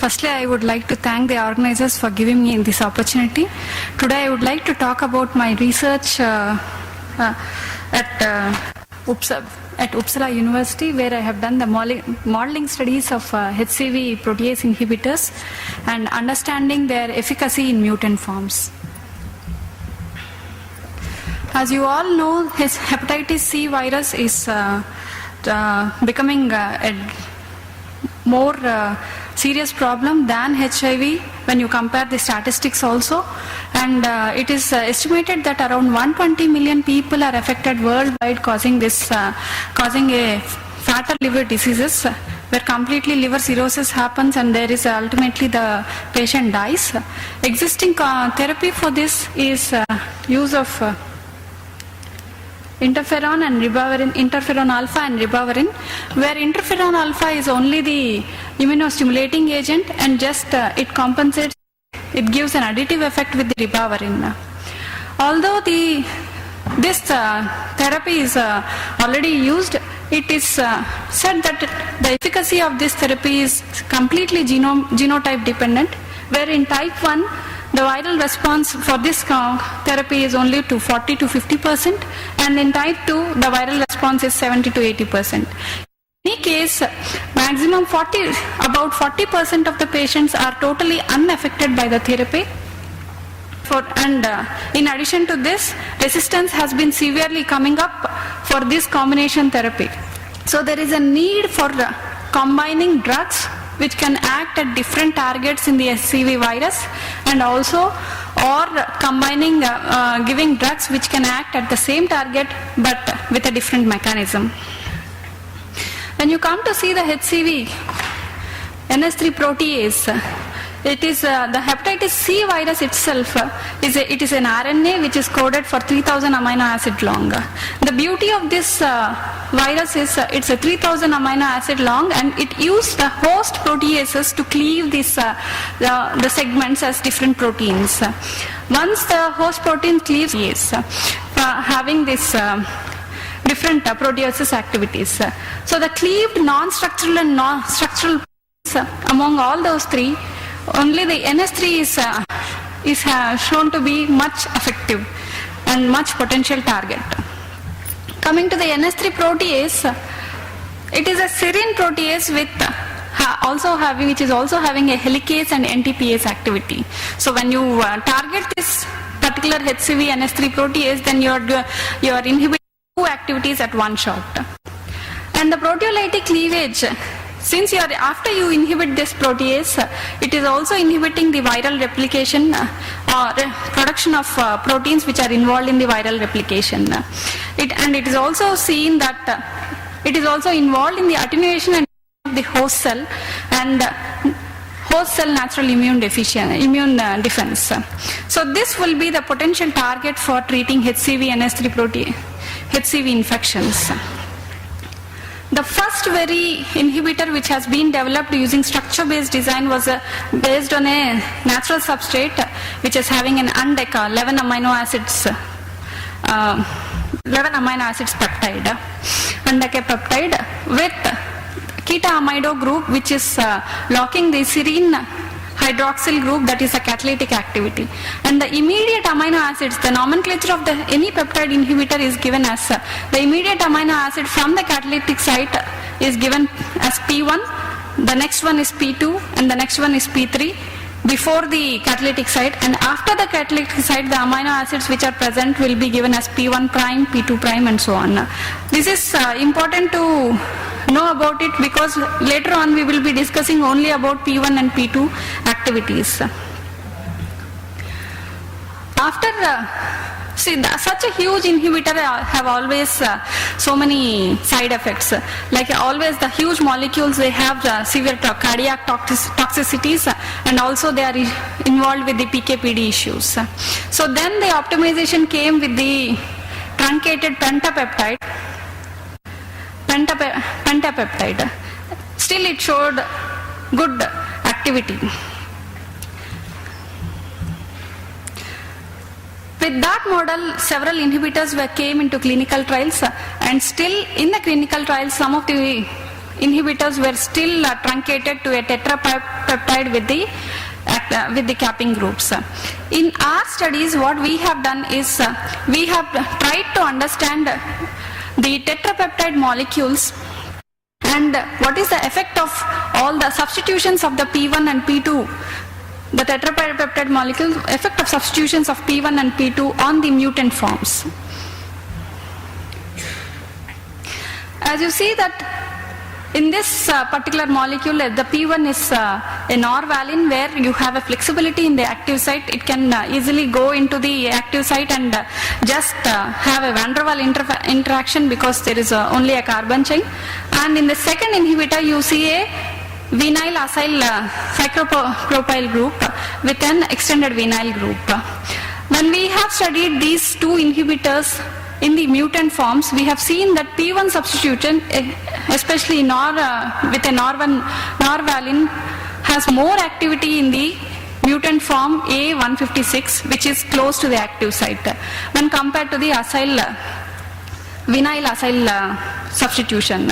Firstly, I would like to thank the organizers for giving me this opportunity. Today, I would like to talk about my research at Uppsala University, where I have done the modeling studies of HCV protease inhibitors and understanding their efficacy in mutant forms. As you all know, hepatitis C virus is becoming a more serious problem than HIV when you compare the statistics also, and it is estimated that around 120 million people are affected worldwide, causing a fatal liver diseases where completely liver cirrhosis happens and there is ultimately the patient dies. Existing therapy for this is use of interferon alpha and ribavirin, where interferon alpha is only the immunostimulating agent and just it compensates, it gives an additive effect with the ribavirin. Although this therapy is already used, it is said that the efficacy of this therapy is completely genotype dependent, where in type 1 the viral response for this therapy is only to 40 to 50%, and in type 2 the viral response is 70 to 80%. In any case, maximum about 40% of the patients are totally unaffected by the therapy. In addition to this, resistance has been severely coming up for this combination therapy. So there is a need for combining drugs which can act at different targets in the HCV virus, and also combining giving drugs which can act at the same target but with a different mechanism. When you come to see the HCV NS3 protease, it is the hepatitis C virus itself. It is an RNA which is coded for 3000 amino acid long. The beauty of this virus is it's a 3000 amino acid long, and it uses the host proteases to cleave these the segments as different proteins. Once the host protein cleaves, having this different proteases activities. So the cleaved non-structural and non-structural among all those three, only the NS3 is shown to be much effective and much potential target. Coming to the NS3 protease, it is a serine protease with which is also having a helicase and NTPase activity. So when you target this particular HCV NS3 protease, then you are inhibiting two activities at one shot. And the proteolytic cleavage, since after you inhibit this protease, it is also inhibiting the viral replication or production of proteins which are involved in the viral replication. And it is also seen that it is also involved in the attenuation of the host cell and host cell natural immune defense. So this will be the potential target for treating HCV NS3 HCV infections. The first very inhibitor which has been developed using structure-based design was based on a natural substrate which is having an UNDECA 11 amino acids peptide, UNDECA peptide with keta-amido group which is locking the serine hydroxyl group, that is a catalytic activity. And the immediate amino acids, the nomenclature of any peptide inhibitor is given as the immediate amino acid from the catalytic site is given as P1, the next one is P2, and the next one is P3 before the catalytic site, and after the catalytic site the amino acids which are present will be given as P1 prime, P2 prime, and so on. This is important to know about it because later on we will be discussing only about P1 and P2 activities. After such a huge inhibitor have always so many side effects. Like always the huge molecules, they have severe cardiac toxicities, and also they are involved with the PK/PD issues. So then the optimization came with the truncated pentapeptide. Still it showed good activity. With that model, several inhibitors came into clinical trials, and still in the clinical trials, some of the inhibitors were still truncated to a tetrapeptide with the capping groups. In our studies, what we have done is we have tried to understand the tetrapeptide molecules and what is the effect of all the substitutions of the P1 and P2, the tetrapeptide molecule, effect of substitutions of P1 and P2 on the mutant forms. As you see that in this particular molecule, the P1 is a norvalin where you have a flexibility in the active site. It can easily go into the active site and just have a van der Waals interaction because there is only a carbon chain. And in the second inhibitor, you see a vinyl acyl cyclopropyl group with an extended vinyl group. When we have studied these two inhibitors in the mutant forms, we have seen that P1 substitution, especially with a norvalin, has more activity in the mutant form A156, which is close to the active site, when compared to the vinyl acyl substitution.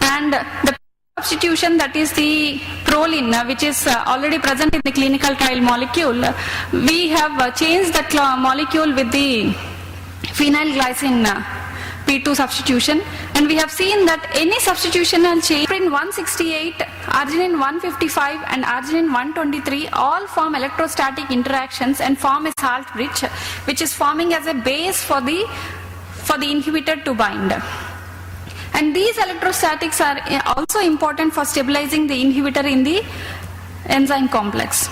And the substitution, that is the proline, which is already present in the clinical trial molecule, we have changed that molecule with the phenyl glycine P2 substitution, and we have seen that any substitutional change, aspirin 168, arginine 155 and arginine 123 all form electrostatic interactions and form a salt bridge which is forming as a base for the inhibitor to bind. And these electrostatics are also important for stabilizing the inhibitor in the enzyme complex.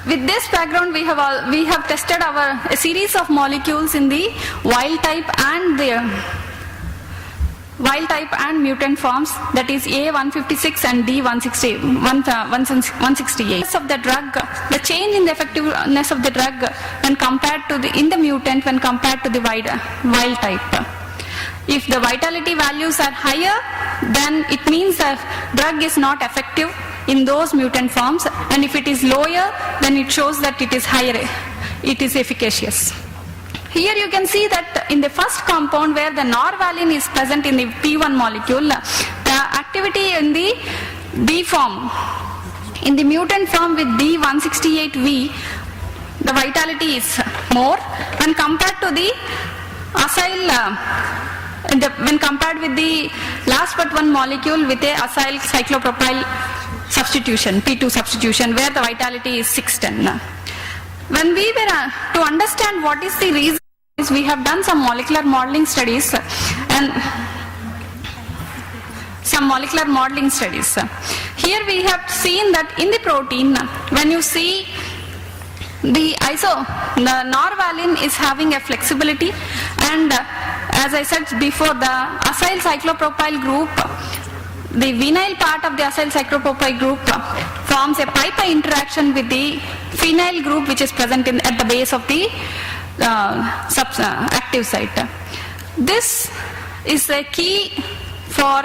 With this background, we have tested a series of molecules in the wild type and mutant forms, that is A156 and D168. Of the drug, the change in the effectiveness of the drug when compared to in the mutant when compared to the wild type. If the vitality values are higher, then it means that drug is not effective in those mutant forms, and if it is lower, then it shows that it is higher, it is efficacious. Here you can see that in the first compound where the norvalin is present in the P1 molecule, the activity in the D form, in the mutant form with D168V, the vitality is more when compared to the acyl, when compared with the last but one molecule with a acyl cyclopropyl substitution, P2 substitution, where the vitality is 610. When we were to understand what is the reason, we have done some molecular modeling studies and Here we have seen that in the protein, when you see the norvalin is having a flexibility, and as I said before, the acyl cyclopropyl group, the vinyl part of the acyl cyclopropyl group forms a pi-pi interaction with the phenyl group which is present at the base of the active site. This is a key for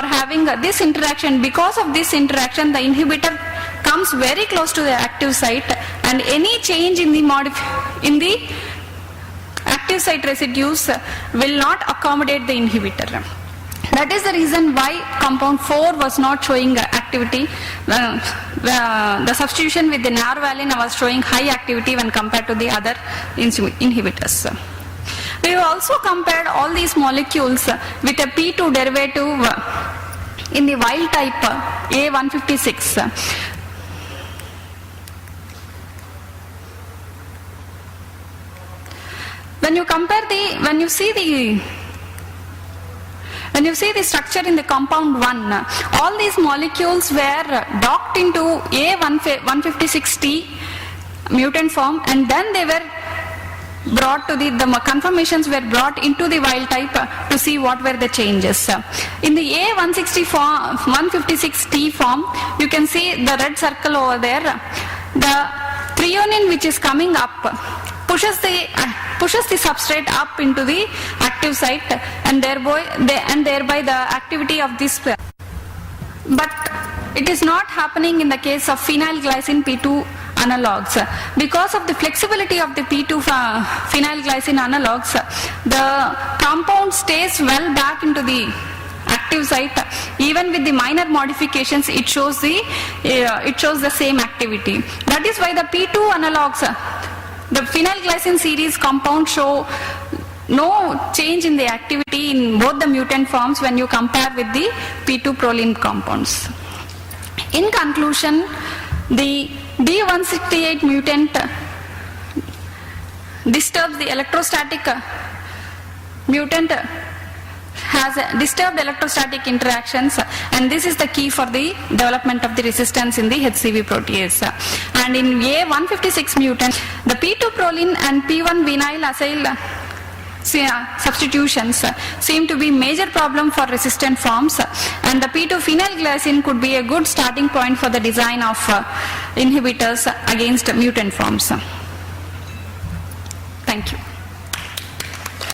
having this interaction. Because of this interaction, the inhibitor comes very close to the active site, and any change in the active site residues will not accommodate the inhibitor. That is the reason why compound 4 was not showing activity. The substitution with the norvalin was showing high activity when compared to the other inhibitors. We have also compared all these molecules with a P2 derivative in the wild type A156. When you see the structure in the compound 1, all these molecules were docked into A156T mutant form, and then they were brought to the conformations were brought into the wild type to see what were the changes. In the A156T form, you can see the red circle over there. The threonine which is coming up pushes the substrate up into the active site, and thereby the activity of this. But it is not happening in the case of phenyl glycine P2 analogs. Because of the flexibility of the P2 phenylglycine analogs, the compound stays well back into the active site. Even with the minor modifications, it shows the same activity. That is why the P2 analogs, the phenylglycine series compounds show no change in the activity in both the mutant forms when you compare with the P2 proline compounds. In conclusion, the D168 mutant disturbs the electrostatic mutant has disturbed electrostatic interactions, and this is the key for the development of the resistance in the HCV protease. And in A156 mutant, the P2 proline and P1 vinyl acyl substitutions seem to be major problem for resistant forms, and the P2 phenylglycine could be a good starting point for the design of inhibitors against mutant forms. Thank you.